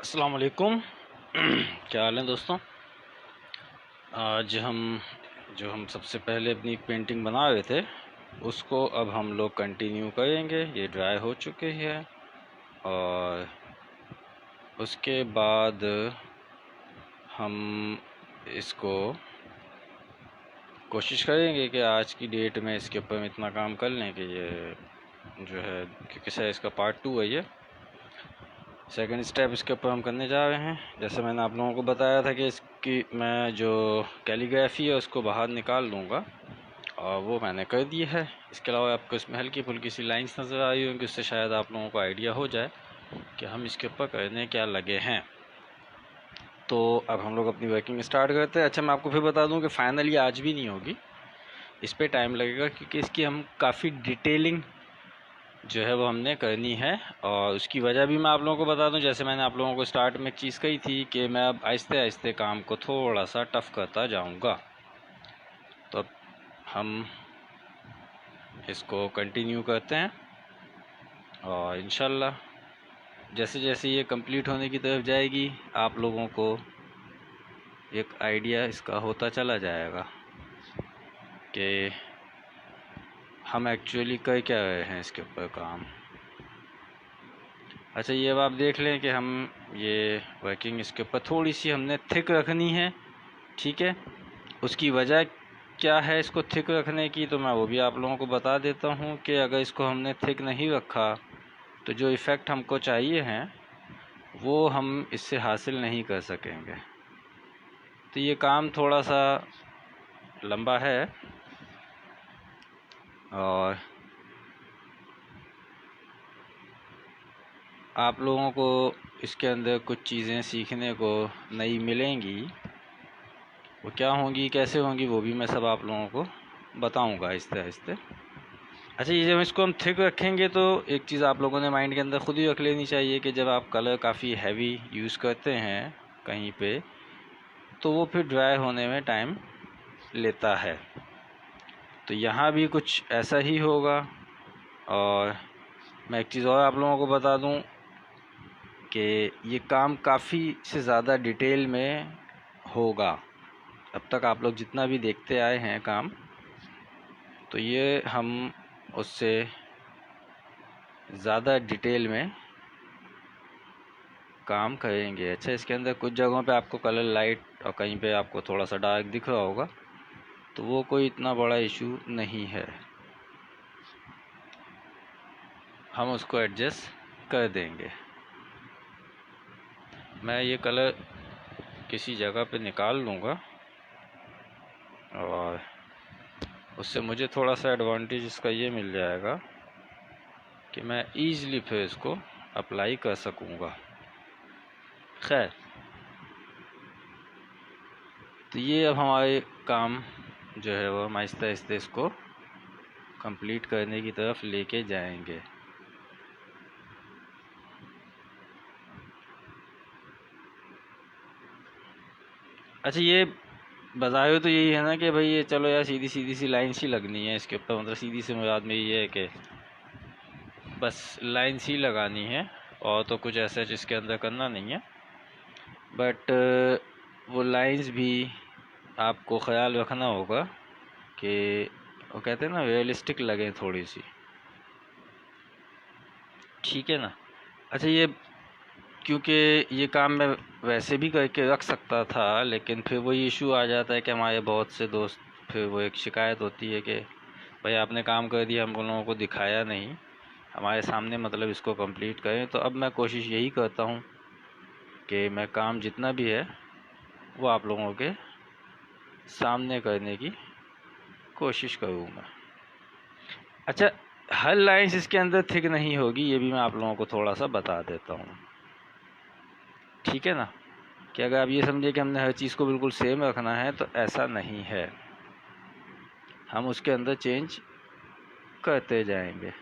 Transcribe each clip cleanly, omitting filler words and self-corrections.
अस्सलाम वालेकुम। क्या हाल है दोस्तों। आज हम सबसे पहले अपनी पेंटिंग बना रहे थे उसको अब हम लोग कंटिन्यू करेंगे। ये ड्राई हो चुके हैं और उसके बाद हम इसको कोशिश करेंगे कि आज की डेट में इसके ऊपर हम इतना काम कर लें कि ये जो है, क्योंकि सर इसका पार्ट 2 है, ये सेकंड स्टेप इसके ऊपर हम करने जा रहे हैं। जैसे मैंने आप लोगों को बताया था कि इसकी मैं जो कैलीग्राफी है उसको बाहर निकाल लूँगा और वो मैंने कर दी है। इसके अलावा आपको इसमें हल्की फुल्की सी लाइंस नज़र आ रही होंगी, उससे शायद आप लोगों को आइडिया हो जाए कि हम इसके ऊपर करने क्या लगे हैं। तो अब हम लोग अपनी वर्किंग स्टार्ट करते हैं। अच्छा, मैं आपको फिर बता दूं कि फाइनली आज भी नहीं होगी, इस पर टाइम लगेगा क्योंकि इसकी हम काफ़ी डिटेलिंग जो है वो हमने करनी है। और उसकी वजह भी मैं आप लोगों को बता दूं, जैसे मैंने आप लोगों को स्टार्ट में एक चीज़ कही थी कि मैं अब आहिस्ते आहिस्ते काम को थोड़ा सा टफ़ करता जाऊंगा। तो अब हम इसको कंटिन्यू करते हैं और इंशाल्लाह जैसे जैसे ये कंप्लीट होने की तरफ जाएगी आप लोगों को एक आइडिया इसका होता चला जाएगा कि हम एक्चुअली कर क्या रहे हैं इसके ऊपर काम। अच्छा, ये अब आप देख लें कि हम ये वर्किंग इसके ऊपर थोड़ी सी हमने थिक रखनी है, ठीक है। उसकी वजह क्या है इसको थिक रखने की, तो मैं वो भी आप लोगों को बता देता हूँ कि अगर इसको हमने थिक नहीं रखा तो जो इफ़ेक्ट हमको चाहिए हैं वो हम इससे हासिल नहीं कर सकेंगे। तो ये काम थोड़ा सा लंबा है और आप लोगों को इसके अंदर कुछ चीज़ें सीखने को नई मिलेंगी। वो क्या होंगी, कैसे होंगी, वो भी मैं सब आप लोगों को बताऊंगा आहिस्ते आहिस्ते। अच्छा, ये जब इसको हम थिक रखेंगे तो एक चीज़ आप लोगों ने माइंड के अंदर ख़ुद ही रख लेनी चाहिए कि जब आप कलर काफ़ी हैवी यूज़ करते हैं कहीं पे तो वो फिर ड्राई होने में टाइम लेता है। तो यहाँ भी कुछ ऐसा ही होगा। और मैं एक चीज़ और आप लोगों को बता दूं कि ये काम काफ़ी से ज़्यादा डिटेल में होगा। अब तक आप लोग जितना भी देखते आए हैं काम, तो ये हम उससे ज़्यादा डिटेल में काम करेंगे। अच्छा, इसके अंदर कुछ जगहों पे आपको कलर लाइट और कहीं पे आपको थोड़ा सा डार्क दिख रहा होगा, तो वो कोई इतना बड़ा इशू नहीं है, हम उसको एडजस्ट कर देंगे। मैं ये कलर किसी जगह पे निकाल लूँगा और उससे मुझे थोड़ा सा एडवांटेज इसका ये मिल जाएगा कि मैं ईज़िली फिर इसको अप्लाई कर सकूँगा। खैर, तो ये अब हमारे काम जो है वो हम आहिस्ते आहिस्ते इसको कंप्लीट करने की तरफ लेके जाएंगे। अच्छा, ये बताए तो यही है ना कि भाई ये चलो यार सीधी सीधी सी लाइन सी लगनी है इसके ऊपर, मतलब सीधी सी मुराद में ये है कि बस लाइन सी लगानी है और तो कुछ ऐसा इसके अंदर करना नहीं है। बट वो लाइंस भी आपको ख़याल रखना होगा कि वो कहते हैं ना रियलिस्टिक लगे थोड़ी सी, ठीक है ना। अच्छा, ये क्योंकि ये काम मैं वैसे भी करके रख सकता था, लेकिन फिर वही इशू आ जाता है कि हमारे बहुत से दोस्त, फिर वो एक शिकायत होती है कि भाई आपने काम कर दिया, हम लोगों को दिखाया नहीं हमारे सामने, मतलब इसको कंप्लीट करें। तो अब मैं कोशिश यही करता हूँ कि मैं काम जितना भी है वो आप लोगों के सामने करने की कोशिश करूँगा। अच्छा, हर लाइन्स इसके अंदर थिक नहीं होगी, ये भी मैं आप लोगों को थोड़ा सा बता देता हूँ, ठीक है ना। कि अगर आप ये समझे कि हमने हर चीज़ को बिल्कुल सेम रखना है तो ऐसा नहीं है, हम उसके अंदर चेंज करते जाएंगे।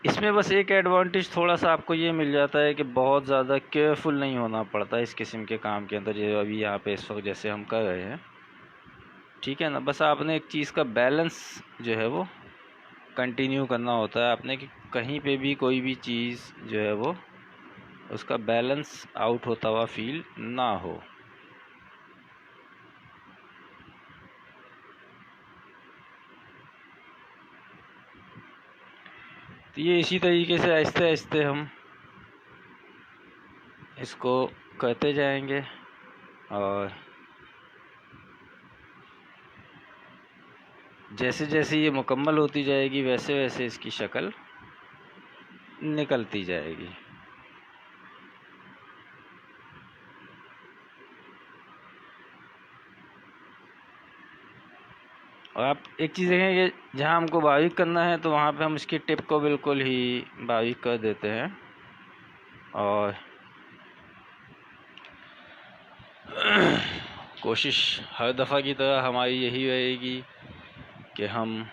इसमें बस एक एडवांटेज थोड़ा सा आपको ये मिल जाता है कि बहुत ज़्यादा केयरफुल नहीं होना पड़ता इस किस्म के काम के अंदर, जो अभी यहाँ पे इस वक्त जैसे हम कर रहे हैं। ठीक है ना। बस आपने एक चीज़ का बैलेंस जो है वो कंटिन्यू करना होता है आपने, कि कहीं पे भी कोई भी चीज़ जो है वो उसका बैलेंस आउट होता हुआ फील ना हो। तो ये इसी तरीके से आहिस्ते आहिस्ते हम इसको करते जाएंगे, और जैसे जैसे ये मुकम्मल होती जाएगी वैसे वैसे इसकी शक्ल निकलती जाएगी। और आप एक चीज़ देखें कि जहाँ हमको बारीक करना है तो वहाँ पे हम इसकी टिप को बिल्कुल ही बारीक कर देते हैं, और कोशिश हर दफ़ा की तरह हमारी यही रहेगी कि हम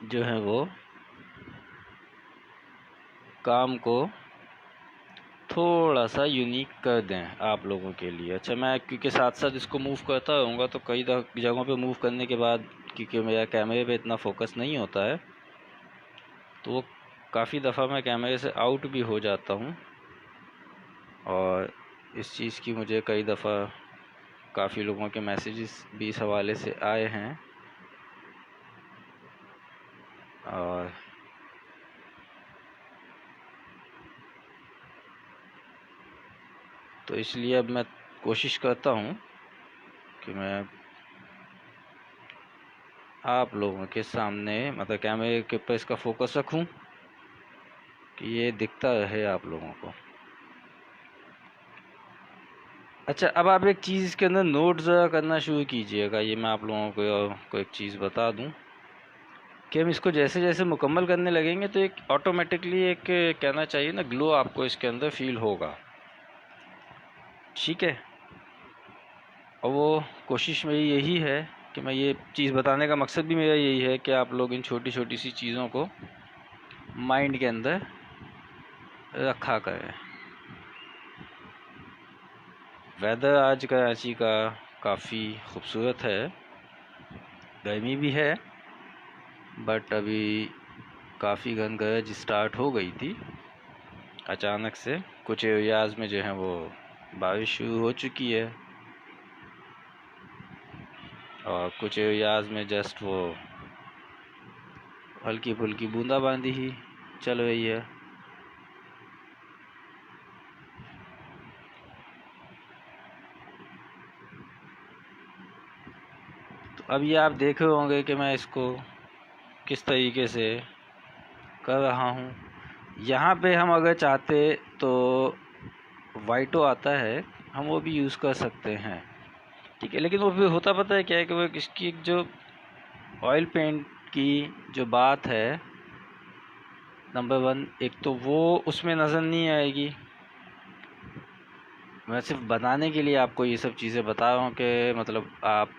जो है वो काम को थोड़ा सा यूनिक कर दें आप लोगों के लिए। अच्छा, मैं क्योंकि साथ साथ इसको मूव करता रहूँगा तो कई जगहों पे मूव करने के बाद, क्योंकि मेरा कैमरे पे इतना फोकस नहीं होता है, तो वो काफ़ी दफ़ा मैं कैमरे से आउट भी हो जाता हूँ, और इस चीज़ की मुझे कई दफ़ा काफ़ी लोगों के मैसेजेस भी इस हवाले से आए हैं। और तो इसलिए अब मैं कोशिश करता हूँ कि मैं आप लोगों के सामने, मतलब कैमरे के ऊपर इसका फोकस रखूं कि ये दिखता रहे आप लोगों को। अच्छा, अब आप एक चीज़ इसके अंदर नोट ज़रा करना शुरू कीजिएगा। ये मैं आप लोगों को एक चीज़ बता दूं कि हम इसको जैसे जैसे मुकम्मल करने लगेंगे तो एक ऑटोमेटिकली एक कहना चाहिए ना, ग्लो आपको इसके अंदर फील होगा। ठीक है। और वो कोशिश मेरी यही है कि मैं ये चीज़ बताने का मकसद भी मेरा यही है कि आप लोग इन छोटी छोटी सी चीज़ों को माइंड के अंदर रखा करें। वेदर आज कराची का काफ़ी खूबसूरत है, गर्मी भी है, बट अभी काफ़ी घन गरज स्टार्ट हो गई थी अचानक से। कुछ एरियाज़ में जो है वो बारिश शुरू हो चुकी है, और कुछ एरियाज़ में जस्ट वो हल्की फुल्की बूंदाबांदी ही चल रही है। तो अब ये आप देख रहे होंगे कि मैं इसको किस तरीके से कर रहा हूँ। यहाँ पे हम अगर चाहते तो वाइटो आता है, हम वो भी यूज़ कर सकते हैं, ठीक है। लेकिन वो भी होता पता है क्या है कि वो इसकी जो ऑयल पेंट की जो बात है, नंबर वन, एक तो वो उसमें नज़र नहीं आएगी। मैं सिर्फ बनाने के लिए आपको ये सब चीज़ें बता रहा हूँ कि मतलब आप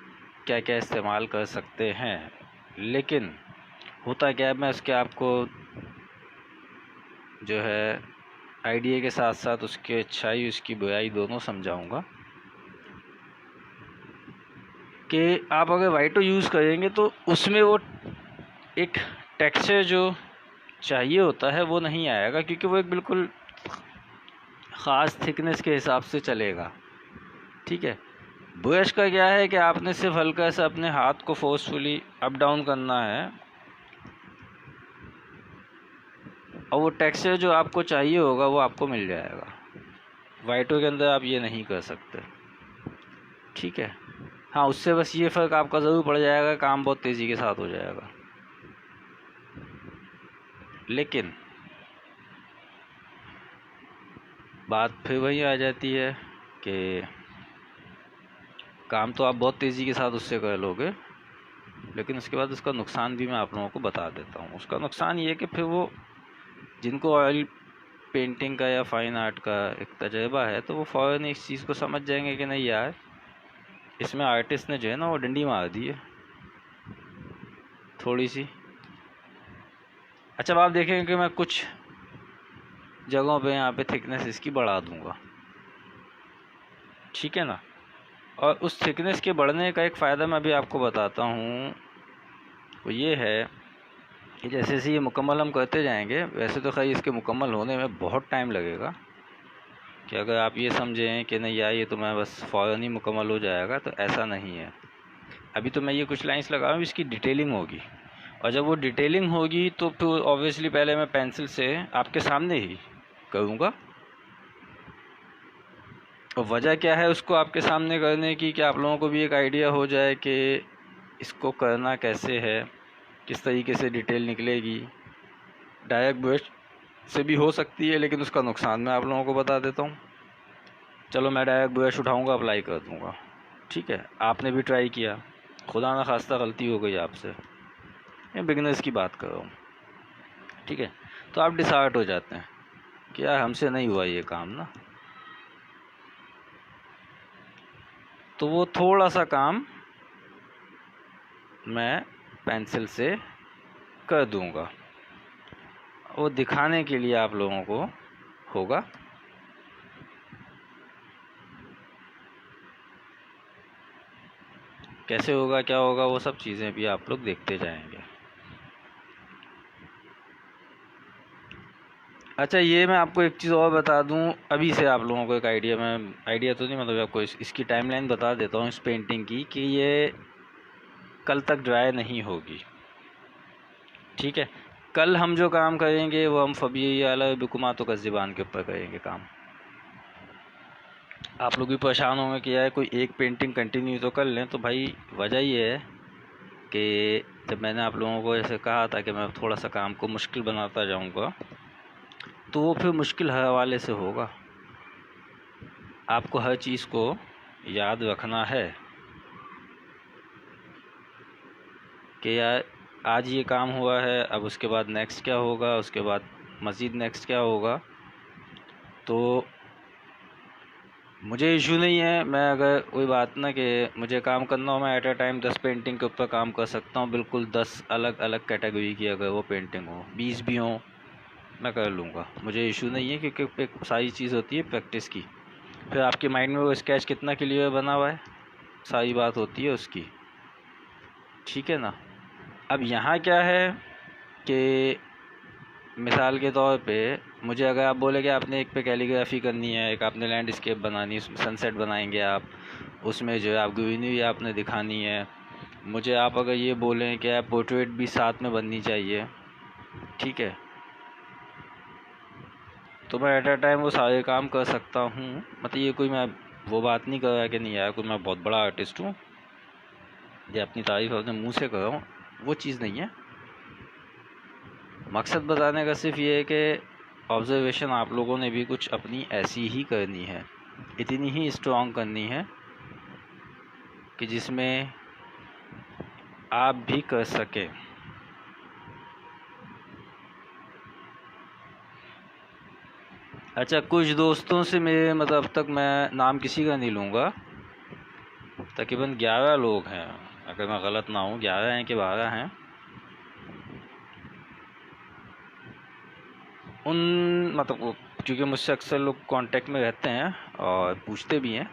क्या क्या इस्तेमाल कर सकते हैं। लेकिन होता क्या है, मैं उसके आपको जो है आइडिया के साथ साथ उसकी अच्छाई उसकी बुराई दोनों समझाऊंगा कि आप अगर वाइटो यूज़ करेंगे तो उसमें वो एक टेक्सचर जो चाहिए होता है वो नहीं आएगा, क्योंकि वो एक बिल्कुल ख़ास थिकनेस के हिसाब से चलेगा, ठीक है। ब्रश का क्या है कि आपने सिर्फ हल्का सा अपने हाथ को फोर्सफुली अप डाउन करना है, और वो टेक्सचर जो आपको चाहिए होगा वो आपको मिल जाएगा। वाइटो के अंदर आप ये नहीं कर सकते, ठीक है। हाँ, उससे बस ये फ़र्क आपका ज़रूर पड़ जाएगा, काम बहुत तेज़ी के साथ हो जाएगा। लेकिन बात फिर वही आ जाती है कि काम तो आप बहुत तेज़ी के साथ उससे कर लोगे, लेकिन उसके बाद उसका नुकसान भी मैं आप लोगों को बता देता हूँ। उसका नुकसान ये है कि फिर वो जिनको ऑयल पेंटिंग का या फाइन आर्ट का एक तजर्बा है तो वो फ़ौरन इस चीज़ को समझ जाएंगे कि नहीं यार, इसमें आर्टिस्ट ने जो है ना वो डंडी मार दी है थोड़ी सी। अच्छा, अब आप देखेंगे कि मैं कुछ जगहों पे यहाँ पे थिकनेस इसकी बढ़ा दूंगा, ठीक है ना। और उस थिकनेस के बढ़ने का एक फ़ायदा मैं अभी आपको बताता हूँ, वो ये है कि जैसे जैसे ये मुकम्मल हम करते जाएंगे, वैसे तो खैर इसके मुकम्मल होने में बहुत टाइम लगेगा, कि अगर आप ये समझें कि नहीं यार ये तो मैं बस फ़ौरन ही मुकम्मल हो जाएगा, तो ऐसा नहीं है। अभी तो मैं ये कुछ लाइंस लगा रहा हूँ, इसकी डिटेलिंग होगी, और जब वो डिटेलिंग होगी तो फिर ऑब्वियसली पहले मैं पेंसिल से आपके सामने ही करूँगा। और वजह क्या है उसको आपके सामने करने की, कि आप लोगों को भी एक आइडिया हो जाए कि इसको करना कैसे है, किस तरीके से डिटेल निकलेगी। डायरेक्ट ब्रश से भी हो सकती है, लेकिन उसका नुकसान मैं आप लोगों को बता देता हूँ। चलो मैं डायरेक्ट ब्रश उठाऊँगा, अप्लाई कर दूँगा, ठीक है। आपने भी ट्राई किया, खुदा ना खास्ता गलती हो गई आपसे, मैं बिगनर्स की बात कर रहा हूँ, ठीक है। तो आप डिसहार्ट हो जाते हैं कि यार हमसे नहीं हुआ ये काम ना। तो वो थोड़ा सा काम मैं पेंसिल से कर दूंगा, वो दिखाने के लिए आप लोगों को होगा। कैसे होगा, क्या होगा, वो सब चीज़ें भी आप लोग देखते जाएंगे। अच्छा, ये मैं आपको एक चीज़ और बता दूं, अभी से आप लोगों को एक आइडिया, मैं आइडिया तो नहीं मतलब आपको इसकी टाइमलाइन बता देता हूँ इस पेंटिंग की, कि ये कल तक ड्राई नहीं होगी, ठीक है। कल हम जो काम करेंगे वो हम फबी अला बिकुमातो का ज़बान के ऊपर करेंगे काम। आप लोग भी परेशान होंगे कि यार कोई एक पेंटिंग कंटिन्यू तो कर लें, तो भाई वजह ये है कि जब मैंने आप लोगों को ऐसे कहा था कि मैं थोड़ा सा काम को मुश्किल बनाता जाऊंगा, तो वो फिर मुश्किल हर हवाले से होगा। आपको हर चीज़ को याद रखना है कि यार आज ये काम हुआ है, अब उसके बाद नेक्स्ट क्या होगा, उसके बाद मज़ीद नेक्स्ट क्या होगा। तो मुझे इशू नहीं है, मैं अगर कोई बात ना कि मुझे काम करना हो, मैं एट अ टाइम 10 पेंटिंग के ऊपर काम कर सकता हूँ, बिल्कुल 10 अलग अलग कैटेगरी की अगर वो पेंटिंग हो, 20 भी हो, मैं कर लूँगा, मुझे इशू नहीं है। क्योंकि एक सारी चीज़ होती है प्रैक्टिस की, फिर आपके माइंड में वो स्केच कितना क्लियर बना हुआ है, सारी बात होती है उसकी, ठीक है ना। अब यहाँ क्या है कि मिसाल के तौर पे मुझे अगर आप बोले कि आपने एक पे कैलीग्राफी करनी है, एक आपने लैंडस्केप बनानी है, सनसेट बनाएंगे आप, उसमें जो है आप ग्रीनरी आपने दिखानी है, मुझे आप अगर ये बोलें कि आप पोर्ट्रेट भी साथ में बननी चाहिए, ठीक है, तो मैं एट अ टाइम वो सारे काम कर सकता हूँ। मतलब ये कोई मैं वो बात नहीं कर रहा कि नहीं यार कोई मैं बहुत बड़ा आर्टिस्ट हूँ, ये अपनी तारीफ अपने मुँह से कर रहा हूँ, वो चीज़ नहीं है। मकसद बताने का सिर्फ ये है कि ऑब्जर्वेशन आप लोगों ने भी कुछ अपनी ऐसी ही करनी है, इतनी ही स्ट्रॉन्ग करनी है कि जिसमें आप भी कर सकें। अच्छा, कुछ दोस्तों से मेरे मतलब अब तक मैं नाम किसी का नहीं लूँगा, तकरीबन 11 लोग हैं, अगर मैं गलत ना हूँ 11 हैं कि 12 हैं, उन मतलब क्योंकि मुझसे अक्सर लोग कांटेक्ट में रहते हैं और पूछते भी हैं,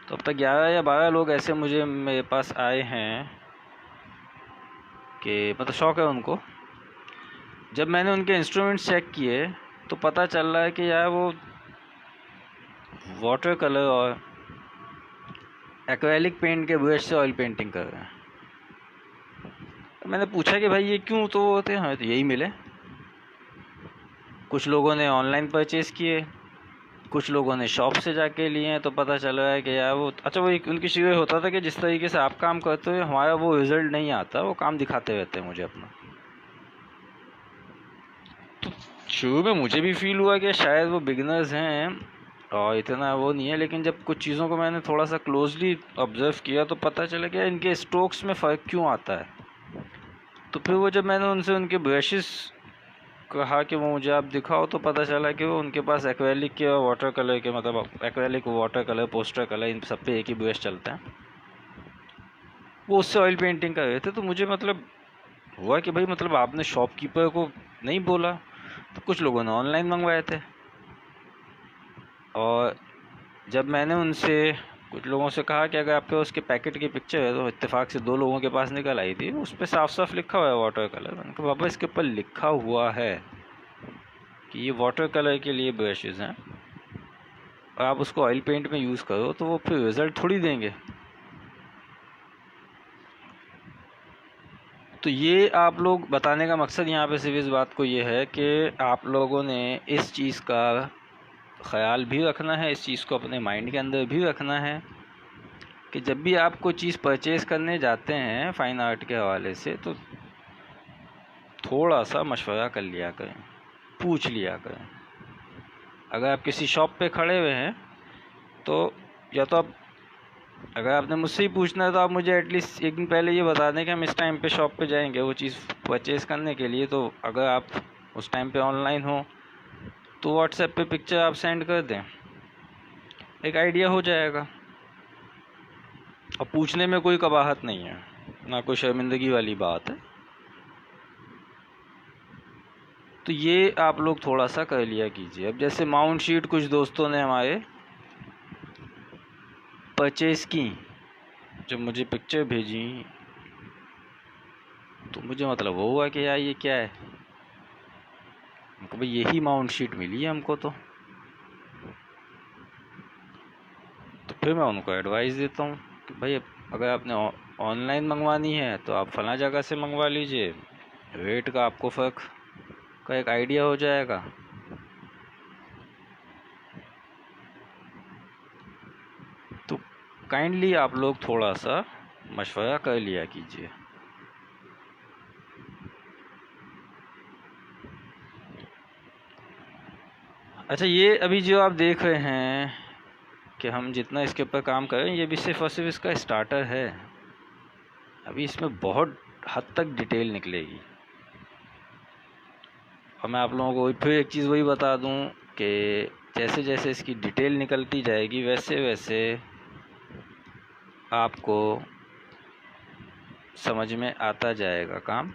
तो अब तक 11 या 12 लोग ऐसे मुझे मेरे पास आए हैं कि मतलब शौक़ है उनको। जब मैंने उनके इंस्ट्रूमेंट्स चेक किए तो पता चल रहा है कि यार वो वाटर कलर और एक्रेलिक पेंट के ब्रश से ऑयल पेंटिंग कर रहे हैं। तो मैंने पूछा कि भाई ये क्यों, तो होते हैं तो यही मिले। कुछ लोगों ने ऑनलाइन परचेज़ किए, कुछ लोगों ने शॉप से जाके लिए हैं, तो पता चल रहा है कि यार वो अच्छा वो एक उनकी शुरू होता था कि जिस तरीके से आप काम करते हो हमारा वो रिज़ल्ट नहीं आता, वो काम दिखाते रहते हैं मुझे अपना। तो शुरू में मुझे भी फील हुआ कि शायद वो बिगिनर्स हैं और इतना वो नहीं है, लेकिन जब कुछ चीज़ों को मैंने थोड़ा सा क्लोजली ऑब्ज़र्व किया तो पता चला कि इनके स्ट्रोक्स में फ़र्क क्यों आता है। तो फिर वो जब मैंने उनसे उनके ब्रशेस कहा कि वो मुझे आप दिखाओ, तो पता चला कि वो उनके पास एक्रेलिक के और वाटर कलर के, मतलब acrylic, water colour, poster colour, इन सब पे एक ही ब्रश चलते हैं, वो उससे ऑयल पेंटिंग कर रहे थे। तो मुझे मतलब हुआ कि भाई मतलब आपने शॉपकीपर को नहीं बोला, तो कुछ लोगों ने ऑनलाइन मंगवाए थे। और जब मैंने उनसे कुछ लोगों से कहा कि अगर आपके उसके पैकेट की पिक्चर है, तो इत्तेफाक से 2 लोगों के पास निकल आई थी, उस पर साफ साफ लिखा हुआ है वाटर कलर। मैंने कहा बाबा इसके ऊपर लिखा हुआ है कि ये वाटर कलर के लिए ब्रशेज़ हैं, और आप उसको ऑयल पेंट में यूज़ करो तो वो फिर रिज़ल्ट थोड़ी देंगे। तो ये आप लोग बताने का मकसद यहाँ पे सिर्फ इस बात को ये है कि आप लोगों ने इस चीज़ का ख़याल भी रखना है, इस चीज़ को अपने माइंड के अंदर भी रखना है कि जब भी आप कोई चीज़ परचेज़ करने जाते हैं फ़ाइन आर्ट के हवाले से, तो थोड़ा सा मशवरा कर लिया करें, पूछ लिया करें। अगर आप किसी शॉप पे खड़े हुए हैं तो या तो आप, अगर आपने मुझसे ही पूछना है तो आप मुझे एटलीस्ट एक दिन पहले ये बता दें कि हम इस टाइम पे शॉप पे जाएंगे वो चीज़ परचेज़ करने के लिए। तो अगर आप उस टाइम पे ऑनलाइन हो तो व्हाट्सएप पे पिक्चर आप सेंड कर दें, एक आइडिया हो जाएगा। और पूछने में कोई कबाहत नहीं है, ना कोई शर्मिंदगी वाली बात है। तो ये आप लोग थोड़ा सा कर लिया कीजिए। अब जैसे माउंट शीट कुछ दोस्तों ने हमारे परचेज़ की, जब मुझे पिक्चर भेजी तो मुझे मतलब वो हुआ कि यार ये क्या है। भाई यही माउंट शीट मिली है हमको, तो फिर मैं उनको एडवाइस देता हूँ कि भाई अगर आपने ऑनलाइन मंगवानी है तो आप फला जगह से मंगवा लीजिए, रेट का आपको फ़र्क का एक आइडिया हो जाएगा। तो काइंडली आप लोग थोड़ा सा मशवरा कर लिया कीजिए। अच्छा, ये अभी जो आप देख रहे हैं कि हम जितना इसके ऊपर काम करें, ये भी सिर्फ और सिर्फ इसका स्टार्टर है। अभी इसमें बहुत हद तक डिटेल निकलेगी। और मैं आप लोगों को फिर एक चीज़ वही बता दूं कि जैसे जैसे इसकी डिटेल निकलती जाएगी वैसे वैसे आपको समझ में आता जाएगा काम।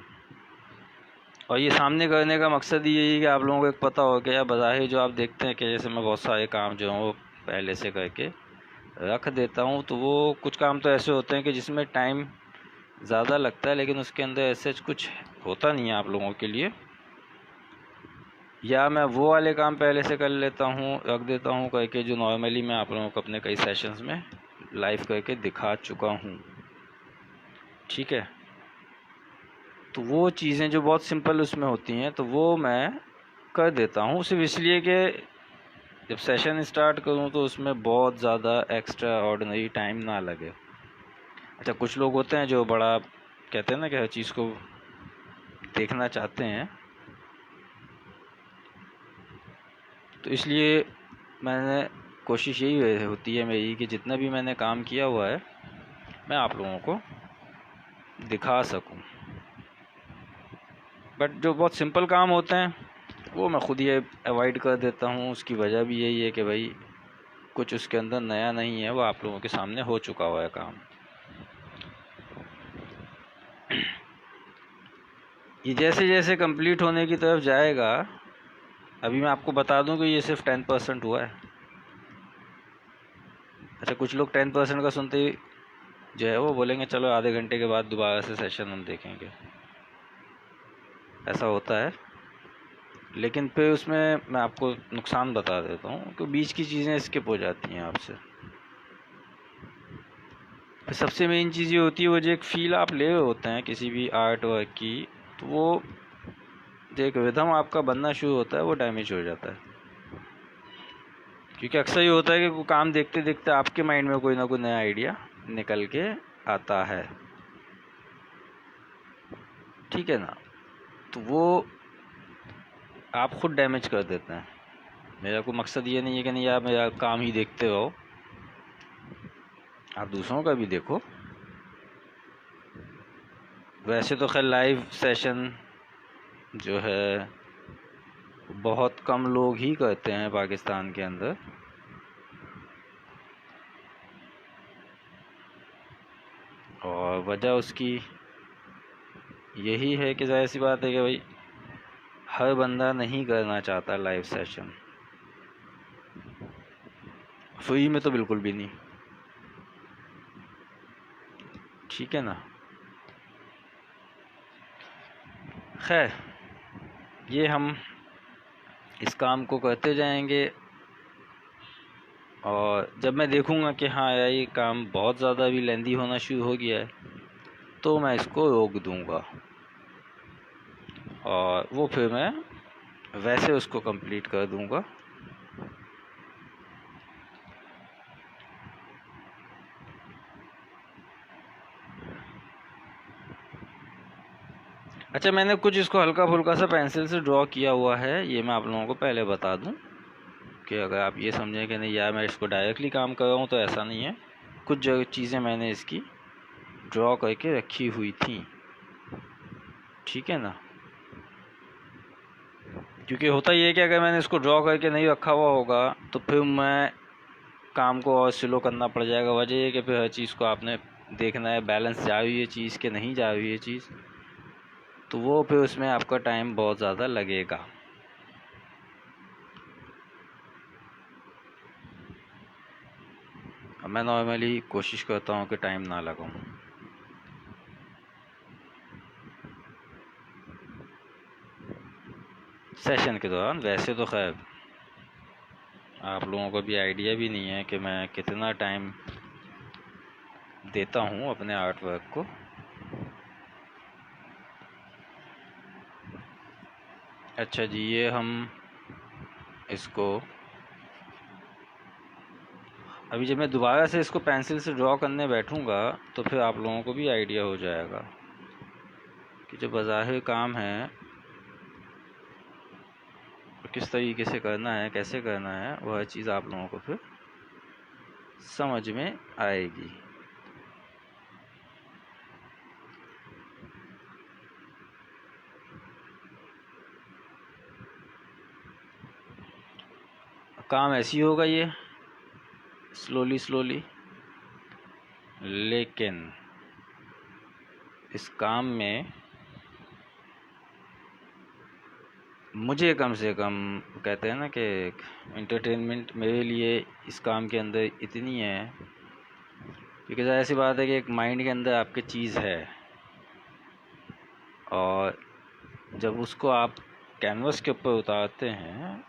और ये सामने करने का मकसद ही यही है कि आप लोगों को एक पता हो कि यार बज़ाहिर जो आप देखते हैं कि जैसे मैं बहुत सारे काम जो हैं वो पहले से करके रख देता हूँ, तो वो कुछ काम तो ऐसे होते हैं कि जिसमें टाइम ज़्यादा लगता है, लेकिन उसके अंदर ऐसे कुछ होता नहीं है आप लोगों के लिए। या मैं वो वाले काम पहले से कर लेता हूँ, रख देता हूँ करके, जो नॉर्मली मैं आप लोगों को अपने कई सेशंस में लाइव करके दिखा चुका हूँ। ठीक है, तो वो चीज़ें जो बहुत सिंपल उसमें होती हैं तो वो मैं कर देता हूँ, सिर्फ इसलिए कि जब सेशन स्टार्ट करूँ तो उसमें बहुत ज़्यादा एक्स्ट्रा ऑर्डिनरी टाइम ना लगे। अच्छा, कुछ लोग होते हैं जो बड़ा कहते हैं ना कि हर चीज़ को देखना चाहते हैं, तो इसलिए मैंने कोशिश यही होती है मेरी कि जितना भी मैंने काम किया हुआ है मैं आप लोगों को दिखा सकूं। बट जो बहुत सिंपल काम होते हैं वो मैं खुद ही अवॉइड कर देता हूँ। उसकी वजह भी यही है कि भाई कुछ उसके अंदर नया नहीं है, वो आप लोगों के सामने हो चुका हुआ है काम। ये जैसे जैसे कंप्लीट होने की तरफ जाएगा, अभी मैं आपको बता दूं कि ये सिर्फ 10% हुआ है। अच्छा, कुछ लोग 10% का सुनते ही जो है वो बोलेंगे चलो आधे घंटे के बाद दोबारा से सेशन हम देखेंगे, ऐसा होता है। लेकिन फिर उसमें मैं आपको नुकसान बता देता हूँ कि बीच की चीज़ें स्किप हो जाती हैं आपसे। फिर सबसे मेन चीज़ ये होती है, वो जो एक फ़ील आप ले रहे होते हैं किसी भी आर्ट वर्क की, तो वो जो एक रिदम आपका बनना शुरू होता है वो डैमेज हो जाता है। क्योंकि अक्सर ये होता है कि वो काम देखते देखते आपके माइंड में कोई ना कोई नया आइडिया निकल के आता है। ठीक है ना, तो वो आप खुद डैमेज कर देते हैं। मेरा कोई मकसद ये नहीं है कि नहीं आप मेरा काम ही देखते रहो, आप दूसरों का भी देखो। वैसे तो खैर लाइव सेशन जो है बहुत कम लोग ही करते हैं पाकिस्तान के अंदर, और वजह उसकी यही है कि जाहिर सी बात है कि भाई हर बंदा नहीं करना चाहता लाइव सेशन, फ्री में तो बिल्कुल भी नहीं। ठीक है ना। खैर, ये हम इस काम को करते जाएंगे, और जब मैं देखूँगा कि हाँ यार ये काम बहुत ज़्यादा भी लेंदी होना शुरू हो गया है, तो मैं इसको रोक दूँगा और वो फिर मैं वैसे उसको कंप्लीट कर दूँगा। अच्छा, मैंने कुछ इसको हल्का फुल्का सा पेंसिल से ड्रॉ किया हुआ है, ये मैं आप लोगों को पहले बता दूं कि अगर आप ये समझें कि नहीं यार मैं इसको डायरेक्टली काम कर रहा हूँ, तो ऐसा नहीं है। कुछ जगह चीज़ें मैंने इसकी ड्रॉ करके रखी हुई थी, ठीक है ना। क्योंकि होता ये है कि अगर मैंने इसको ड्रॉ करके नहीं रखा हुआ होगा तो फिर मैं काम को और स्लो करना पड़ जाएगा। वजह ये कि फिर हर चीज़ को आपने देखना है, बैलेंस जा रही है चीज़ कि नहीं जा रही है चीज़, तो वो फिर उसमें आपका टाइम बहुत ज़्यादा लगेगा। मैं नॉर्मली कोशिश करता हूँ कि टाइम ना लगाऊँ। सेशन के दौरान वैसे तो खैर आप लोगों को भी आइडिया भी नहीं है कि मैं कितना टाइम देता हूँ अपने आर्ट वर्क को। अच्छा जी, ये हम इसको अभी जब मैं दोबारा से इसको पेंसिल से ड्रॉ करने बैठूँगा तो फिर आप लोगों को भी आइडिया हो जाएगा कि जो बज़ाहिर काम है किस तरीके से करना है, कैसे करना है, वह चीज़ आप लोगों को फिर समझ में आएगी। काम ऐसी होगा ये स्लोली स्लोली, लेकिन इस काम में मुझे कम से कम कहते हैं ना कि एंटरटेनमेंट मेरे लिए इस काम के अंदर इतनी है, क्योंकि ज़ाहिर सी बात है कि एक माइंड के अंदर आपके चीज़ है, और जब उसको आप कैनवस के ऊपर उतारते हैं।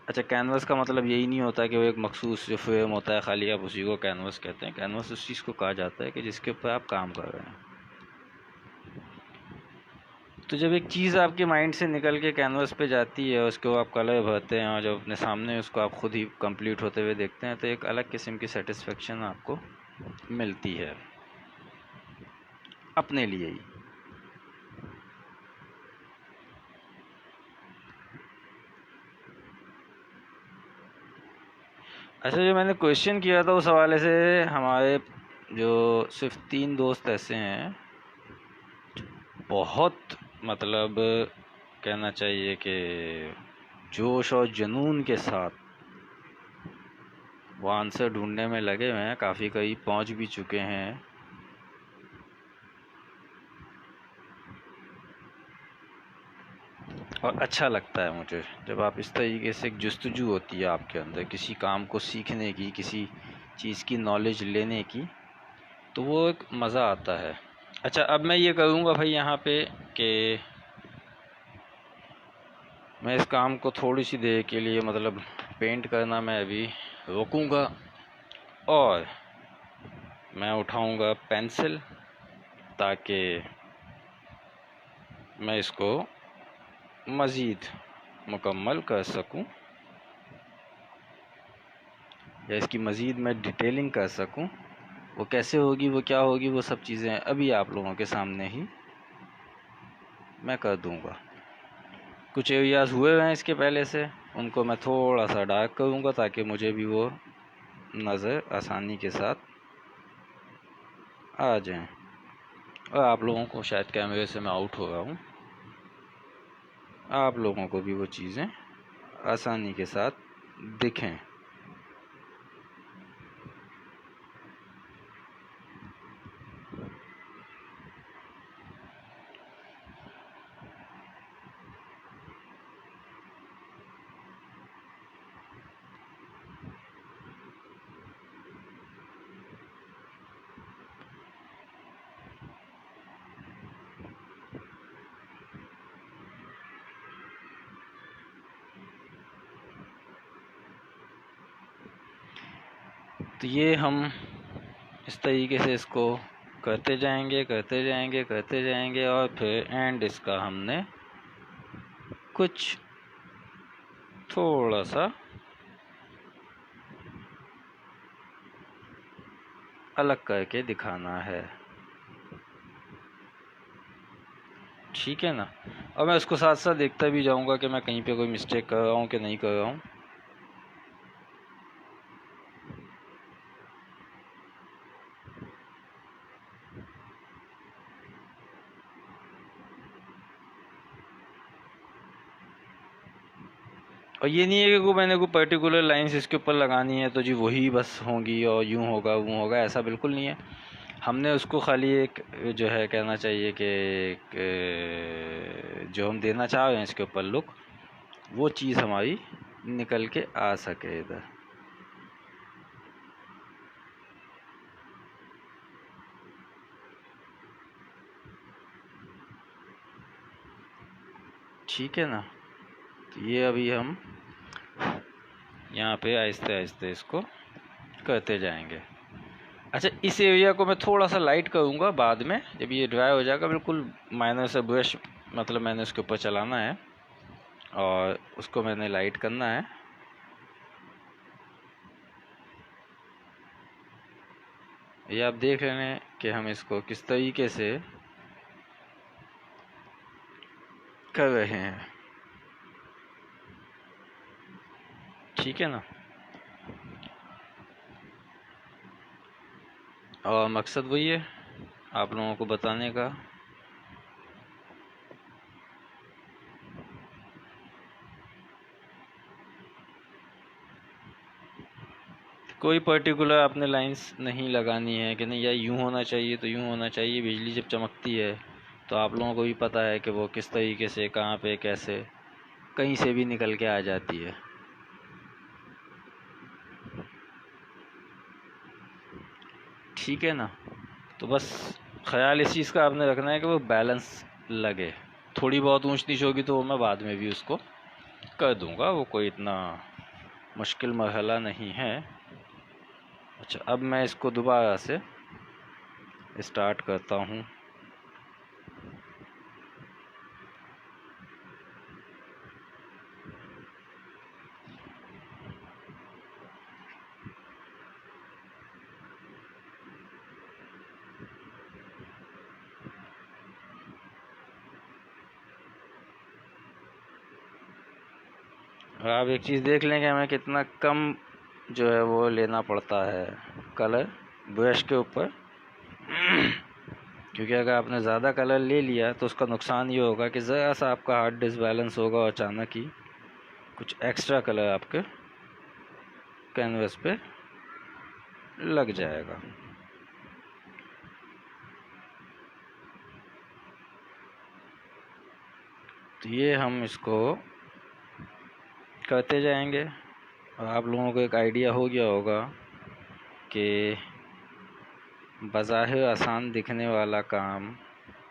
अच्छा, कैनवस का मतलब यही नहीं होता कि वो एक मखसूस जो फ्रेम होता है खाली आप उसी को कैनवस कहते हैं। कैनवस उस चीज़ को कहा जाता है कि जिसके ऊपर आप काम कर रहे हैं। तो जब एक चीज़ आपके माइंड से निकल के कैनवस पे जाती है, उसको आप कलर भरते हैं और जब अपने सामने उसको आप खुद ही कंप्लीट होते हुए देखते हैं, तो एक अलग किस्म की सेटिस्फेक्शन आपको मिलती है अपने लिए ही। अच्छा, जो मैंने क्वेश्चन किया था उस हवाले से, हमारे जो सिर्फ 3 दोस्त ऐसे हैं बहुत मतलब कहना चाहिए कि जोश और जुनून के साथ वो आंसर ढूंढने में लगे हुए हैं, काफ़ी करीब पहुंच भी चुके हैं। और अच्छा लगता है मुझे जब आप इस तरीके से एक जुस्तजू होती है आपके अंदर किसी काम को सीखने की, किसी चीज़ की नॉलेज लेने की, तो वो एक मज़ा आता है। अच्छा, अब मैं ये करूँगा भाई यहाँ पे कि मैं इस काम को थोड़ी सी देर के लिए मतलब पेंट करना मैं अभी रोकूँगा, और मैं उठाऊँगा पेंसिल ताकि मैं इसको मज़ीद मुकम्मल कर सकूं, या इसकी मज़ीद मैं डिटेलिंग कर सकूं। वो कैसे होगी, वो क्या होगी, वो सब चीज़ें अभी आप लोगों के सामने ही मैं कर दूंगा। कुछ एरियाज़ हुए हैं इसके पहले से, उनको मैं थोड़ा सा डार्क करूंगा ताकि मुझे भी वो नज़र आसानी के साथ आ जाएं, और आप लोगों को शायद कैमरे से मैं आउट हो रहा हूँ, आप लोगों को भी वो चीज़ें आसानी के साथ दिखें। तो ये हम इस तरीके से इसको करते जाएंगे करते जाएंगे करते जाएंगे, और फिर एंड इसका हमने कुछ थोड़ा सा अलग करके दिखाना है। ठीक है ना। और मैं उसको साथ साथ देखता भी जाऊंगा कि मैं कहीं पे कोई मिस्टेक कर रहा हूँ कि नहीं कर रहा हूँ। और ये नहीं है कि मैंने कोई पर्टिकुलर लाइंस इसके ऊपर लगानी है तो जी वही बस होंगी और यूँ होगा वो होगा, ऐसा बिल्कुल नहीं है। हमने उसको खाली एक जो है कहना चाहिए कि जो हम देना चाह रहे हैं इसके ऊपर लुक, वो चीज़ हमारी निकल के आ सके इधर। ठीक है ना। तो ये अभी हम यहाँ पे आहिस्ते आहिस्ते इसको करते जाएंगे। अच्छा, इस एरिया को मैं थोड़ा सा लाइट करूँगा बाद में, जब ये ड्राई हो जाएगा बिल्कुल माइनर से ब्रश, मतलब मैंने उसके ऊपर चलाना है और उसको मैंने लाइट करना है। ये आप देख रहे हैं कि हम इसको किस तरीके से कर रहे हैं। ठीक है ना। और मकसद वही है आप लोगों को बताने का। कोई पर्टिकुलर आपने लाइंस नहीं लगानी है कि नहीं यार यूँ होना चाहिए तो यूँ होना चाहिए। बिजली जब चमकती है तो आप लोगों को भी पता है कि वो किस तरीके से, कहाँ पे, कैसे, कहीं से भी निकल के आ जाती है। ठीक है ना। तो बस ख्याल इस चीज़ का आपने रखना है कि वो बैलेंस लगे। थोड़ी बहुत ऊंच नीच होगी तो वो मैं बाद में भी उसको कर दूंगा, वो कोई इतना मुश्किल मरहला नहीं है। अच्छा, अब मैं इसको दोबारा से स्टार्ट करता हूँ। आप एक चीज़ देख लेंगे हमें कितना कम जो है वो लेना पड़ता है कलर ब्रश के ऊपर। क्योंकि अगर आपने ज़्यादा कलर ले लिया तो उसका नुकसान ये होगा कि ज़रा सा आपका हार्ड डिसबैलेंस होगा और अचानक ही कुछ एक्स्ट्रा कलर आपके कैनवस पे लग जाएगा। तो ये हम इसको करते जाएंगे और आप लोगों को एक आइडिया हो गया होगा कि बज़ाहिर आसान दिखने वाला काम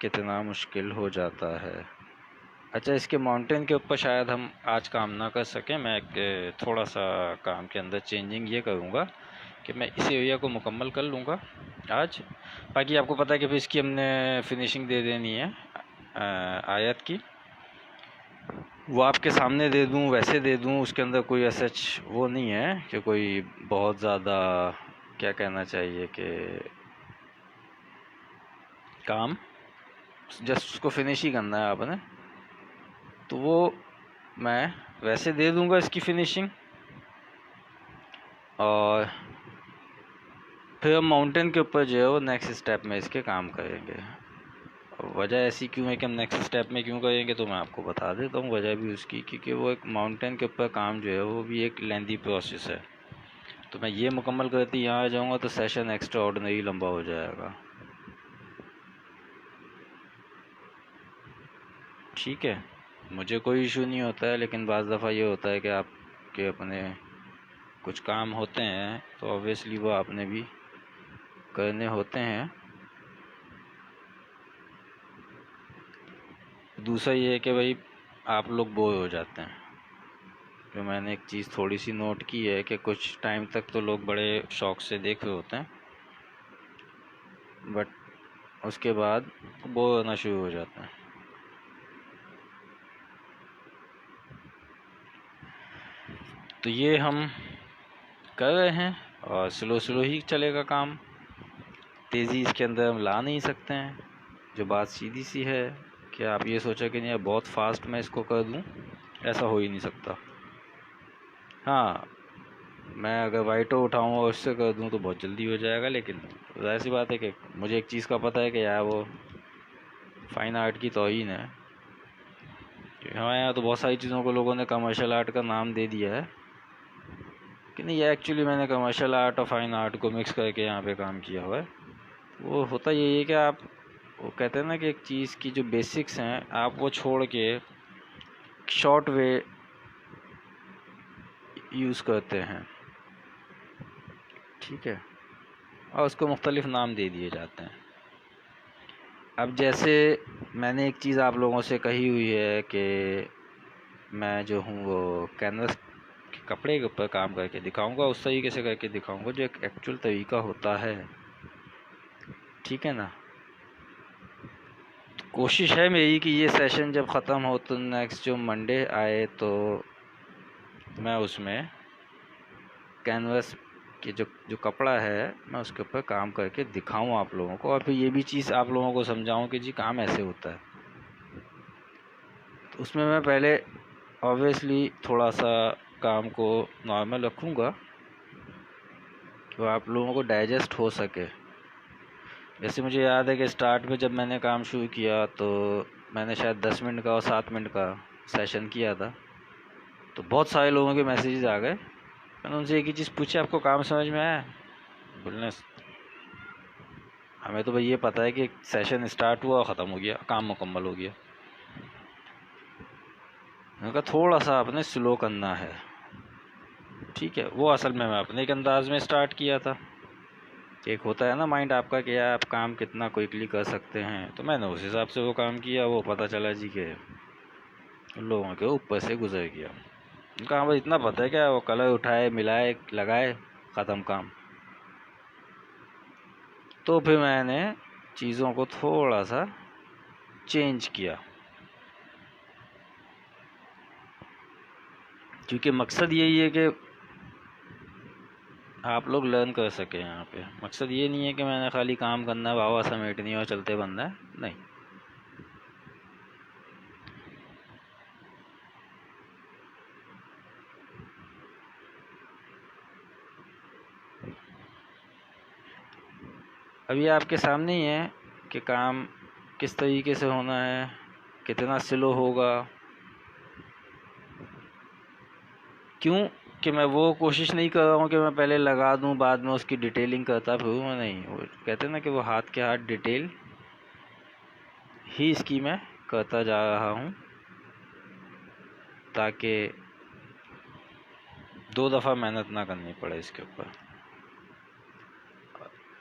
कितना मुश्किल हो जाता है। अच्छा, इसके माउंटेन के ऊपर शायद हम आज काम ना कर सकें। मैं एक थोड़ा सा काम के अंदर चेंजिंग ये करूँगा कि मैं इस एरिया को मुकम्मल कर लूँगा आज। बाकी आपको पता है कि फिर इसकी हमने फिनिशिंग दे देनी है आयत की। वो आपके सामने दे दूँ वैसे दे दूँ, उसके अंदर कोई ऐसा वो नहीं है कि कोई बहुत ज़्यादा क्या कहना चाहिए कि काम, जस्ट उसको फिनिश ही करना है आपने। तो वो मैं वैसे दे दूँगा इसकी फिनिशिंग, और फिर हम माउंटेन के ऊपर जो है वो नेक्स्ट स्टेप में इसके काम करेंगे। वजह ऐसी क्यों है कि हम नेक्स्ट स्टेप में क्यों करेंगे तो मैं आपको बता देता हूँ वजह भी उसकी, क्योंकि वो एक माउंटेन के ऊपर काम जो है वो भी एक लेंथी प्रोसेस है। तो मैं ये मुकम्मल करती यहाँ आ जाऊँगा तो सेशन एक्स्ट्रा ऑर्डिनरी लंबा हो जाएगा। ठीक है, मुझे कोई इशू नहीं होता है, लेकिन बाज़ दफ़ा ये होता है कि आपके अपने कुछ काम होते हैं तो ऑब्वियसली वो आपने भी करने होते हैं। दूसरा ये है कि भाई आप लोग बोर हो जाते हैं। जो मैंने एक चीज़ थोड़ी सी नोट की है कि कुछ टाइम तक तो लोग बड़े शौक से देख रहे होते हैं, बट उसके बाद बोर होना शुरू हो जाता है। तो ये हम कर रहे हैं और स्लो स्लो ही चलेगा काम, तेज़ी इसके अंदर हम ला नहीं सकते हैं। जो बात सीधी सी है कि आप ये सोचा कि नहीं बहुत फास्ट मैं इसको कर दूं, ऐसा हो ही नहीं सकता। हाँ, मैं अगर वाइटो उठाऊँ और उससे कर दूं तो बहुत जल्दी हो जाएगा, लेकिन ज़ाहिर सी बात है कि मुझे एक चीज़ का पता है कि यार वो फाइन आर्ट की तौहीन है। हमारे यहाँ तो बहुत सारी चीज़ों को लोगों ने कमर्शियल आर्ट का नाम दे दिया है कि नहीं, ये एक्चुअली मैंने कमर्शियल आर्ट और फाइन आर्ट को मिक्स करके यहाँ पे काम किया हुआ है। वो होता यही है कि आप, वो कहते हैं ना कि एक चीज़ की जो बेसिक्स हैं आप वो छोड़ के शॉर्ट वे यूज़ करते हैं, ठीक है, और उसको मुख्तलिफ़ नाम दे दिए जाते हैं। अब जैसे मैंने एक चीज़ आप लोगों से कही हुई है कि मैं जो हूँ वो कैनवस के कपड़े के ऊपर काम करके दिखाऊंगा, उस तरीके से करके दिखाऊंगा जो एक एक्चुअल तरीका होता है, ठीक है ना। तो कोशिश है मेरी कि ये सेशन जब ख़त्म हो तो नेक्स्ट जो मंडे आए तो मैं उसमें कैनवस कि जो कपड़ा है मैं उसके ऊपर काम करके दिखाऊं आप लोगों को, और फिर ये भी चीज़ आप लोगों को समझाऊं कि जी काम ऐसे होता है। तो उसमें मैं पहले ऑब्वियसली थोड़ा सा काम को नॉर्मल रखूँगा तो आप लोगों को डाइजेस्ट हो सके। जैसे मुझे याद है कि स्टार्ट में जब मैंने काम शुरू किया तो मैंने शायद 10 मिनट का और 7 मिनट का सेशन किया था, तो बहुत सारे लोगों के मैसेजेस आ गए। मैंने उनसे एक ही चीज़ पूछी, आपको काम समझ में आया? बोलने हमें तो भाई ये पता है कि सेशन स्टार्ट हुआ ख़त्म हो गया, काम मुकम्मल हो गया। मैंने कहा थोड़ा सा आपने स्लो करना है, ठीक है। वो असल में मैं अपने एक अंदाज में स्टार्ट किया था। एक होता है ना माइंड आपका कि यार आप काम कितना क्विकली कर सकते हैं, तो मैंने उस हिसाब से वो काम किया। वो पता चला जी के लोगों के ऊपर से गुजर गया। उनका हाँ, बस इतना पता है क्या, वो कलर उठाए, मिलाए, लगाए, ख़त्म काम। तो फिर मैंने चीज़ों को थोड़ा सा चेंज किया, क्योंकि मकसद यही है कि आप लोग लर्न कर सकें। यहाँ पे मकसद ये नहीं है कि मैंने खाली काम करना है, वाह समेटनी है और चलते बनना है, नहीं। अभी आपके सामने ही है कि काम किस तरीके से होना है, कितना स्लो होगा। क्यों कि मैं वो कोशिश नहीं कर रहा हूँ कि मैं पहले लगा दूँ बाद में उसकी डिटेलिंग करता फिरूँ, मैं नहीं। वो कहते हैं ना कि वो हाथ के हाथ डिटेल ही इसकी मैं करता जा रहा हूँ, ताकि 2 दफ़ा मेहनत ना करनी पड़े इसके ऊपर।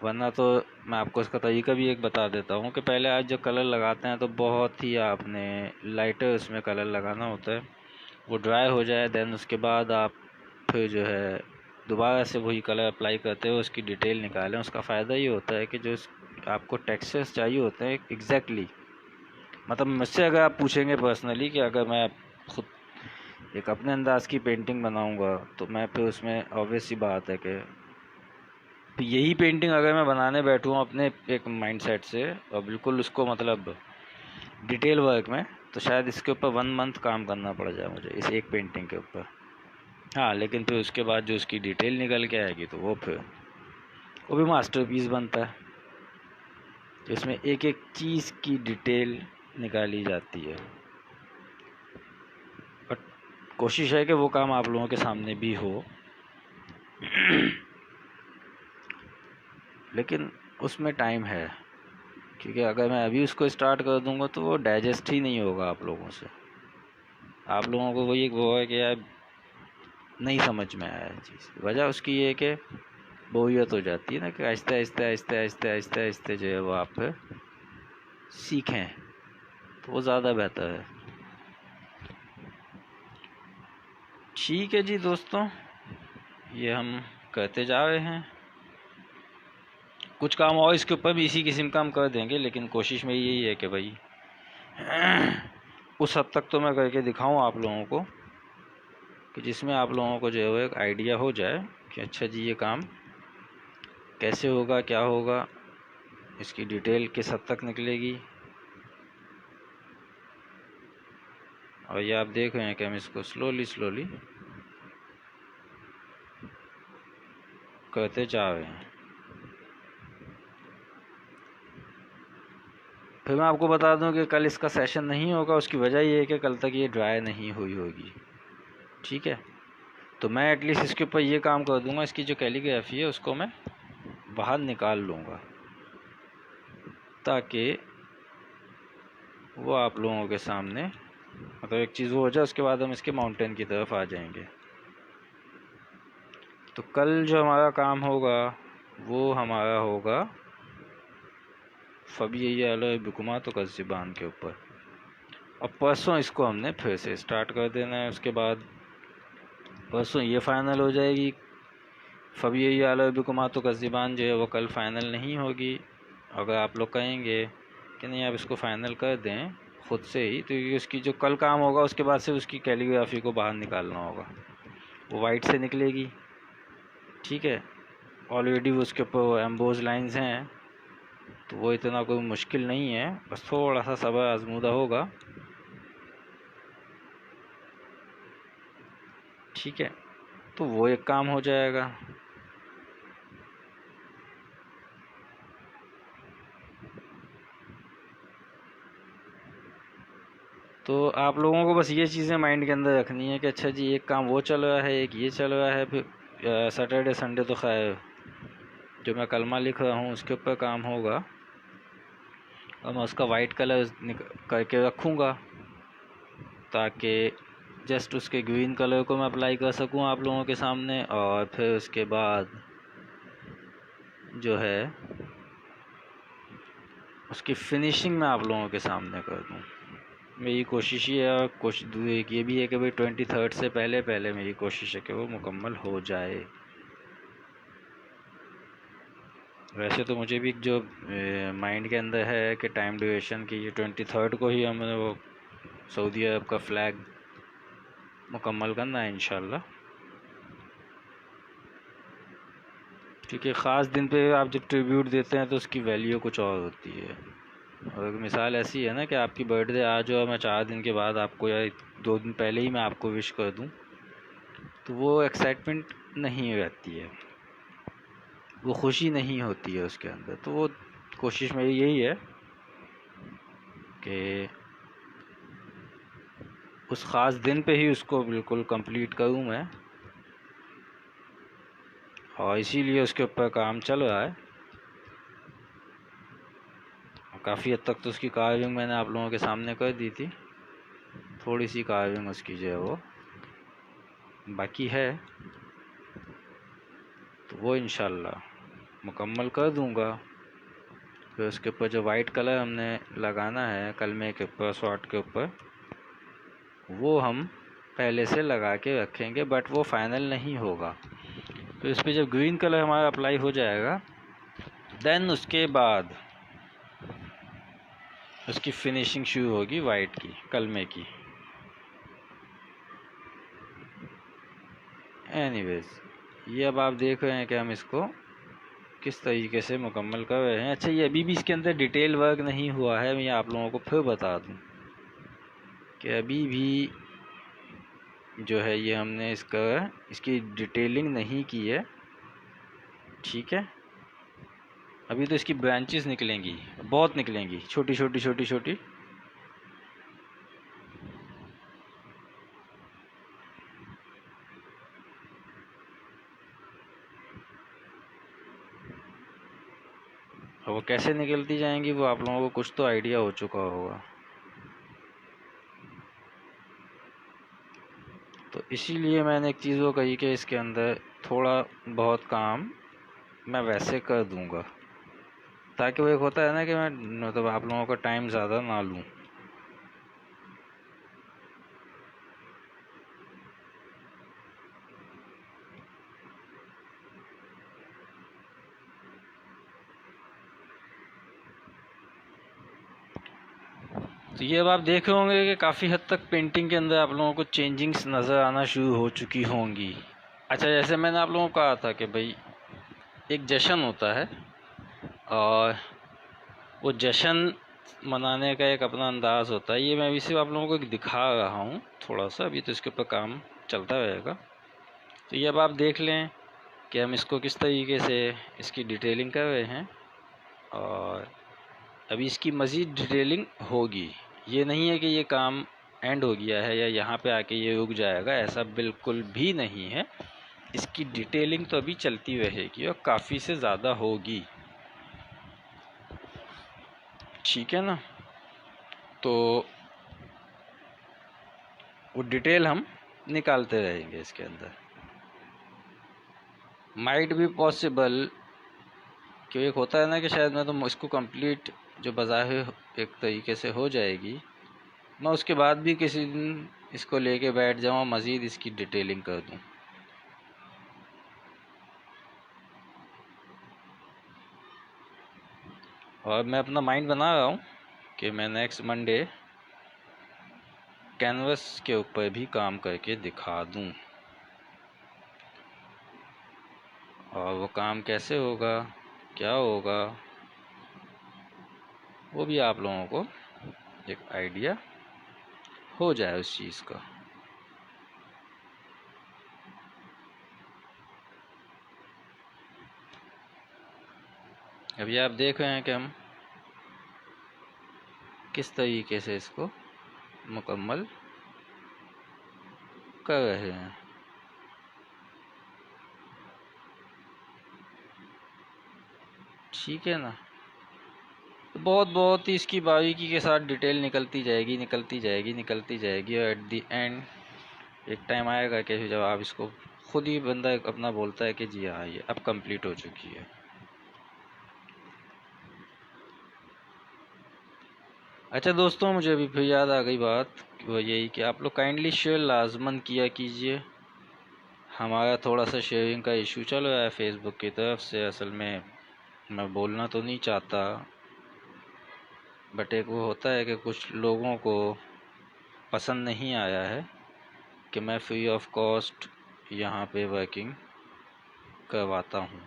वरना तो मैं आपको इसका तरीका भी एक बता देता हूँ कि पहले आज जो कलर लगाते हैं तो बहुत ही आपने लाइटर उसमें कलर लगाना होता है, वो ड्राई हो जाए, देन उसके बाद आप फिर जो है दोबारा से वही कलर अप्लाई करते हो, उसकी डिटेल निकालें। उसका फ़ायदा ये होता है कि जो आपको टेक्सचर्स चाहिए होते हैं एग्जैक्टली, मतलब मुझसे अगर आप पूछेंगे पर्सनली कि अगर मैं खुद एक अपने अंदाज़ की पेंटिंग बनाऊंगा तो मैं फिर उसमें ऑब्वियस सी बात है कि यही पेंटिंग अगर मैं बनाने बैठूँ अपने एक माइंडसेट से और बिल्कुल उसको मतलब डिटेल वर्क में, तो शायद इसके ऊपर 1 मंथ काम करना पड़ जाए मुझे इस एक पेंटिंग के ऊपर। हाँ, लेकिन फिर उसके बाद जो उसकी डिटेल निकल के आएगी तो वो भी मास्टरपीस बनता है, जिसमें एक एक चीज़ की डिटेल निकाली जाती है। बट कोशिश है कि वो काम आप लोगों के सामने भी हो लेकिन उसमें टाइम है, क्योंकि अगर मैं अभी उसको स्टार्ट कर दूंगा तो वो डाइजेस्ट ही नहीं होगा आप लोगों से। आप लोगों को वही वो है कि यार नहीं समझ में आया चीज़। वजह उसकी ये है कि बोरियत हो जाती है ना, कि आहिस्ते आहिस्ते आहिस्ते आहिस्ते आहिस्ते आहिस्ते जो है वो आप सीखें तो वो ज़्यादा बेहतर है। ठीक है जी दोस्तों, ये हम करते जा रहे हैं। कुछ काम और इसके ऊपर भी इसी किस्म का हम कर देंगे, लेकिन कोशिश में यही है कि भाई उस हद तक तो मैं करके दिखाऊं आप लोगों को कि जिसमें आप लोगों को जो है एक आइडिया हो जाए कि अच्छा जी ये काम कैसे होगा, क्या होगा, इसकी डिटेल किस हद तक निकलेगी। और ये आप देख रहे हैं कि हम इसको स्लोली करते जा रहे हैं। फिर मैं आपको बता दूं कि कल इसका सेशन नहीं होगा, उसकी वजह ये है कि कल तक ये ड्राई नहीं हुई होगी। ठीक है, तो मैं एटलीस्ट इसके ऊपर ये काम कर दूंगा, इसकी जो कैलीग्राफी है उसको मैं बाहर निकाल लूँगा ताकि वो आप लोगों के सामने मतलब एक चीज़ वो हो जाए। उसके बाद हम इसके माउंटेन की तरफ आ जाएंगे। तो कल जो हमारा काम होगा वो हमारा होगा फबीय्याल बिकुमात कज़्ज़िबान के ऊपर। अब परसों इसको हमने फिर से स्टार्ट कर देना है। उसके बाद परसों ये फ़ाइनल हो जाएगी। फबीय्याल बिकुमात कज़्ज़िबान जो है वो कल फ़ाइनल नहीं होगी। अगर आप लोग कहेंगे कि नहीं आप इसको फ़ाइनल कर दें ख़ुद से ही, तो ये उसकी जो कल काम होगा उसके बाद से उसकी कैलीग्राफी को बाहर निकालना होगा। वो वाइट से निकलेगी। ठीक है, ऑलरेडी उसके ऊपर एम्बोज लाइंस हैं, तो वो इतना कोई मुश्किल नहीं है, बस थोड़ा सा सब्र आजमूदा होगा। ठीक है, तो वो एक काम हो जाएगा। तो आप लोगों को बस ये चीज़ें माइंड के अंदर रखनी है कि अच्छा जी एक काम वो चल रहा है, एक ये चल रहा है। फिर सैटरडे संडे तो खैर जो मैं कलमा लिख रहा हूँ उसके ऊपर काम होगा, और मैं उसका वाइट कलर करके रखूँगा ताकि जस्ट उसके ग्रीन कलर को मैं अप्लाई कर सकूँ आप लोगों के सामने। और फिर उसके बाद जो है उसकी फिनिशिंग मैं आप लोगों के सामने कर दूँ। मेरी कोशिश ये है, कोशिश ये भी है कि भाई 23 से पहले मेरी कोशिश है कि वो मुकम्मल हो जाए। वैसे तो मुझे भी जो माइंड के अंदर है कि टाइम ड्यूरेशन की ये 23 को ही हमने वो सऊदी अरब का फ्लैग मुकम्मल करना है इंशाल्लाह। क्योंकि ख़ास दिन पे आप जब ट्रिब्यूट देते हैं तो उसकी वैल्यू कुछ और होती है। और एक मिसाल ऐसी है ना कि आपकी बर्थडे आज हो, मैं 4 दिन के बाद आपको या 2 दिन पहले ही मैं आपको विश कर दूं, तो वो एक्साइटमेंट नहीं रहती है, वो खुशी नहीं होती है उसके अंदर। तो वो कोशिश मेरी यही है कि उस ख़ास दिन पे ही उसको बिल्कुल कंप्लीट करूं मैं, और इसीलिए उसके ऊपर काम चल रहा है। काफ़ी हद तक तो उसकी कार्विंग मैंने आप लोगों के सामने कर दी थी, थोड़ी सी कार्विंग उसकी जो है वो बाकी है, तो वो इंशाल्लाह मुकम्मल कर दूंगा। फिर उसके ऊपर जो वाइट कलर हमने लगाना है कलमे के ऊपर, शॉर्ट के ऊपर, वो हम पहले से लगा के रखेंगे, बट वो फाइनल नहीं होगा। तो इस पर जब ग्रीन कलर हमारा अप्लाई हो जाएगा, देन उसके बाद उसकी फिनिशिंग शुरू होगी वाइट की, कलमे की। एनीवेज ये अब आप देख रहे हैं कि हम इसको किस तरीके से मुकम्मल कर रहे हैं। अच्छा, ये अभी भी इसके अंदर डिटेल वर्क नहीं हुआ है, मैं आप लोगों को फिर बता दूं कि अभी भी जो है ये हमने इसकी डिटेलिंग नहीं की है। ठीक है, अभी तो इसकी ब्रांचेस निकलेंगी, बहुत निकलेंगी, छोटी छोटी छोटी छोटी। और वो कैसे निकलती जाएंगी वो आप लोगों को कुछ तो आइडिया हो चुका होगा। तो इसीलिए मैंने एक चीज़ वो कही कि इसके अंदर थोड़ा बहुत काम मैं वैसे कर दूंगा, ताकि वो एक होता है ना कि मैं मतलब आप लोगों का टाइम ज़्यादा ना लूँ। तो ये अब आप देख रहे होंगे कि काफ़ी हद तक पेंटिंग के अंदर आप लोगों को चेंजिंग्स नज़र आना शुरू हो चुकी होंगी। अच्छा, जैसे मैंने आप लोगों को कहा था कि भाई एक जश्न होता है और वो जश्न मनाने का एक अपना अंदाज़ होता है। ये मैं अभी सिर्फ आप लोगों को दिखा रहा हूँ थोड़ा सा, अभी तो इसके ऊपर काम चलता रहेगा। तो ये अब आप देख लें कि हम इसको किस तरीके से इसकी डिटेलिंग कर रहे हैं और अभी इसकी मज़ीद डिटेलिंग होगी। ये नहीं है कि ये काम एंड हो गया है या यहाँ पे आके ये रुक जाएगा, ऐसा बिल्कुल भी नहीं है। इसकी डिटेलिंग तो अभी चलती रहेगी और काफ़ी से ज़्यादा होगी, ठीक है ना। तो वो डिटेल हम निकालते रहेंगे इसके अंदर। माइट भी पॉसिबल कि एक होता है ना कि शायद मैं तो इसको कंप्लीट जो बज़ाहिर एक तरीके से हो जाएगी, मैं उसके बाद भी किसी दिन इसको लेके बैठ जाऊँ और मज़ीद इसकी डिटेलिंग कर दूँ। और मैं अपना माइंड बना रहा हूँ कि मैं नेक्स्ट मंडे कैनवस के ऊपर भी काम करके दिखा दूँ। और वो काम कैसे होगा, क्या होगा, वो भी आप लोगों को एक आइडिया हो जाए उस चीज़ का। अभी आप देख रहे हैं कि हम किस तरीके से इसको मुकम्मल कर रहे हैं। ठीक है ना। तो बहुत ही इसकी बारीकी के साथ डिटेल निकलती जाएगी और एट दी एंड एक टाइम आएगा कि जब आप इसको खुद ही बंदा अपना बोलता है कि जी हाँ ये अब कंप्लीट हो चुकी है। अच्छा दोस्तों, मुझे अभी फिर याद आ गई बात, वो यही कि आप लोग काइंडली शेयर लाजमन किया कीजिए। हमारा थोड़ा सा शेयरिंग का इशू चल रहा है फेसबुक की तरफ से। असल में मैं बोलना तो नहीं चाहता, बट एक वो होता है कि कुछ लोगों को पसंद नहीं आया है कि मैं फ्री ऑफ कॉस्ट यहाँ पे वर्किंग करवाता हूँ।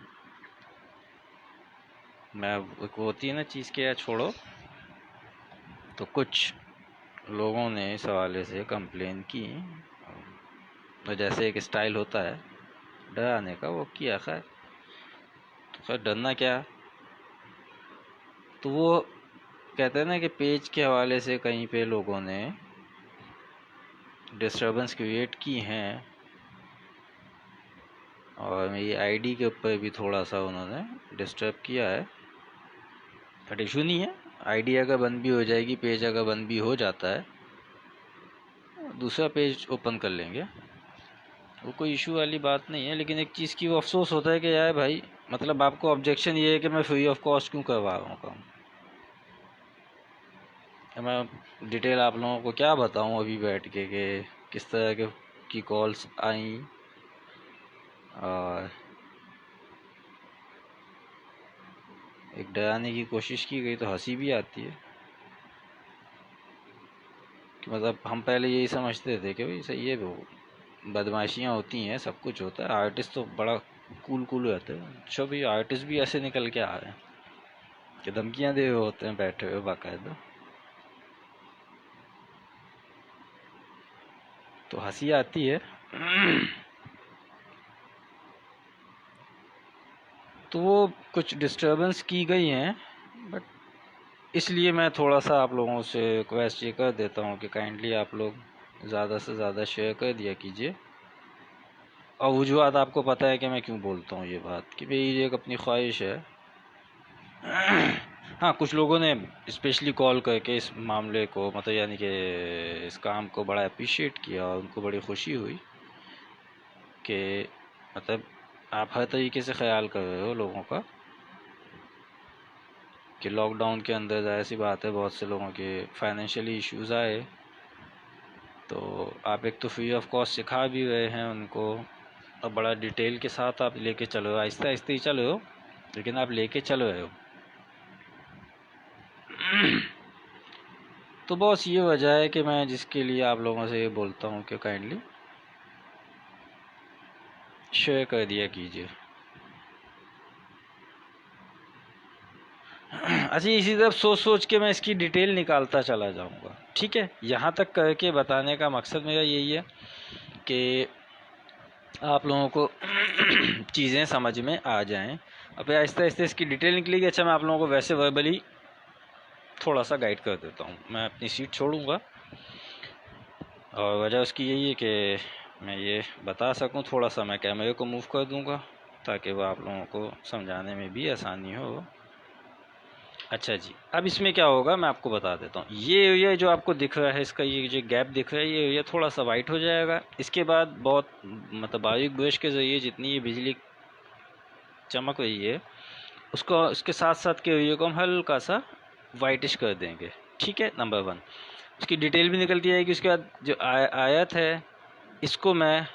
मैं एक होती है ना चीज़ के, या छोड़ो। तो कुछ लोगों ने इस हवाले से कंप्लेन की, तो जैसे एक स्टाइल होता है डराने का, वो किया। खैर तो खैर डरना क्या। तो वो कहते हैं ना कि पेज के हवाले से कहीं पे लोगों ने डिस्टर्बेंस क्रिएट की हैं और मेरी आईडी के ऊपर भी थोड़ा सा उन्होंने डिस्टर्ब किया है। बट इशू नहीं है, आईडी अगर बंद भी हो जाएगी, पेज अगर बंद भी हो जाता है, दूसरा पेज ओपन कर लेंगे, वो कोई इशू वाली बात नहीं है। लेकिन एक चीज़ की वो अफसोस होता है कि यार भाई, मतलब आपको ऑब्जेक्शन ये है कि मैं फ्री ऑफ कॉस्ट क्यों करवा रहा हूँ काम। मैं डिटेल आप लोगों को क्या बताऊँ अभी बैठ के कि किस तरह के की कॉल्स आई और एक डराने की कोशिश की गई, तो हंसी भी आती है कि मतलब हम पहले यही समझते थे कि भाई सही है, वो बदमाशियाँ होती हैं, सब कुछ होता है, आर्टिस्ट तो बड़ा कूल रहते हैं। अच्छा भाई, आर्टिस्ट भी ऐसे निकल के आ रहे हैं कि धमकियाँ दे रहे होते हैं बैठे हुए बाकायदा। तो हंसी आती है। तो वो कुछ डिस्टर्बेंस की गई हैं, बट इसलिए मैं थोड़ा सा आप लोगों से रिक्वेस्ट ये कर देता हूँ कि काइंडली आप लोग ज़्यादा से ज़्यादा शेयर कर दिया कीजिए। और वजूहत आपको पता है कि मैं क्यों बोलता हूँ ये बात, कि भाई ये एक अपनी ख्वाहिश है। हाँ, कुछ लोगों ने स्पेशली कॉल करके इस मामले को, मतलब यानी कि इस काम को बड़ा अप्रिशिएट किया और उनको बड़ी खुशी हुई कि मतलब आप हर तरीके से ख्याल कर रहे हो लोगों का। कि लॉकडाउन के अंदर ज़ाहिर सी बात है बहुत से लोगों के फाइनेंशियली इश्यूज़ आए, तो आप एक तो फ्री ऑफ कॉस्ट सिखा भी रहे हैं उनको, और बड़ा डिटेल के साथ आप लेके चलो, आहिस्ता आहिस्ता ही चलो, लेकिन आप लेके चल रहे हो। तो बॉस ये वजह है कि मैं जिसके लिए आप लोगों से ये बोलता हूँ कि काइंडली शेयर कर दिया कीजिए। अच्छा, इसी तरह सोच सोच के मैं इसकी डिटेल निकालता चला जाऊंगा। ठीक है, यहाँ तक करके बताने का मकसद मेरा यही है कि आप लोगों को चीज़ें समझ में आ जाएं। अब आहिस्ता आहिस्ता इसकी डिटेल निकलेगी। अच्छा, मैं आप लोगों को वैसे वर्बली थोड़ा सा गाइड कर देता हूँ। मैं अपनी सीट छोड़ूंगा और वजह उसकी यही है कि मैं ये बता सकूँ। थोड़ा सा मैं कैमरे को मूव कर दूँगा ताकि वो आप लोगों को समझाने में भी आसानी हो। अच्छा जी, अब इसमें क्या होगा मैं आपको बता देता हूँ। ये एरिया जो आपको दिख रहा है, इसका ये जो गैप दिख रहा है, ये एरिया थोड़ा सा वाइट हो जाएगा। इसके बाद बहुत मतलब बारीक ब्रश के ज़रिए जितनी ये बिजली चमक रही है उसको, उसके साथ साथ के एरिया को हम हल्का सा वाइटिश कर देंगे। ठीक है, नंबर 1। उसकी डिटेल भी निकलती आएगी। उसके बाद जो आयत है इसको मैं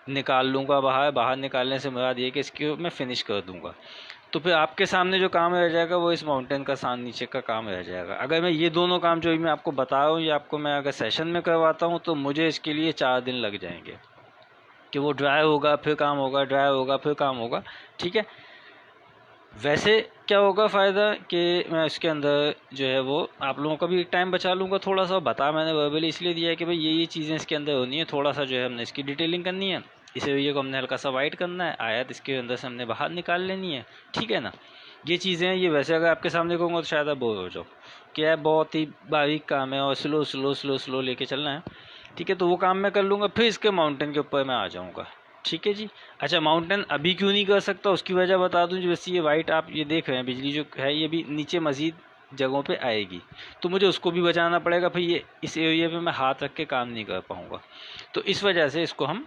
निकाल लूँगा बाहर। बाहर निकालने से मुराद ये कि इसको मैं फिनिश कर दूँगा। तो फिर आपके सामने जो काम रह जाएगा वो इस माउंटेन का नीचे का काम रह जाएगा। अगर मैं ये दोनों काम जो मैं आपको बता रहा हूँ ये आपको मैं अगर सेशन में करवाता हूँ तो मुझे इसके लिए 4 दिन लग जाएंगे कि वो ड्राई होगा फिर काम होगा, ड्राई होगा फिर काम होगा। ठीक है, वैसे क्या होगा फ़ायदा कि मैं इसके अंदर जो है वो आप लोगों का भी टाइम बचा लूँगा। थोड़ा सा बता मैंने वर्बली इसलिए दिया है कि भाई ये चीज़ें इसके अंदर होनी है। थोड़ा सा जो है हमने इसकी डिटेलिंग करनी है। इस एरिया को हमने हल्का सा वाइट करना है। आयत इसके अंदर से हमने बाहर निकाल लेनी है। ठीक है ना, ये चीज़ें हैं। ये वैसे अगर आपके सामने कहूँगा तो शायद आप बोर हो जाओ, क्या है बहुत ही बारीक काम है और स्लो स्लो स्लो स्लो लेके चलना है। ठीक है, तो वो काम मैं कर लूँगा, फिर इसके माउंटेन के ऊपर मैं आ जाऊँगा। ठीक है जी। अच्छा, माउंटेन अभी क्यों नहीं कर सकता उसकी वजह बता दूं। जैसे ये वाइट आप ये देख रहे हैं बिजली जो है ये भी नीचे मज़ीद जगहों पे आएगी, तो मुझे उसको भी बचाना पड़ेगा। फिर ये इस एरिया पे मैं हाथ रख के काम नहीं कर पाऊँगा। तो इस वजह से इसको हम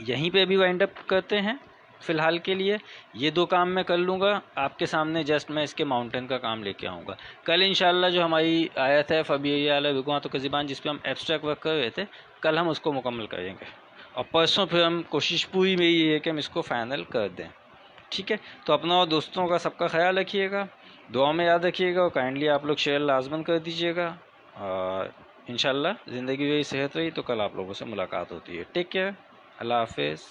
यहीं पे अभी वाइंड अप करते हैं फ़िलहाल के लिए। ये 2 काम मैं कर लूँगा आपके सामने। जस्ट मैं इसके माउंटेन का काम लेके आऊँगा। कल इंशाल्लाह जो हमारी आयत है फ़बीया बिगुआ तो कज़िबान जिस पे हम एब्स्ट्रैक्ट वर्क कर रहे थे, कल हम उसको मुकम्मल करेंगे और परसों फिर हम कोशिश पूरी मेरी ये है कि हम इसको फ़ाइनल कर दें। ठीक है, तो अपना और दोस्तों का सबका ख्याल रखिएगा, दुआ में याद रखिएगा और काइंडली आप लोग शेयर लाजमन कर दीजिएगा। और इंशाल्लाह ज़िंदगी में सेहत रही तो कल आप लोगों से मुलाकात होती है। टेक केयर, अल्लाह हाफिज़।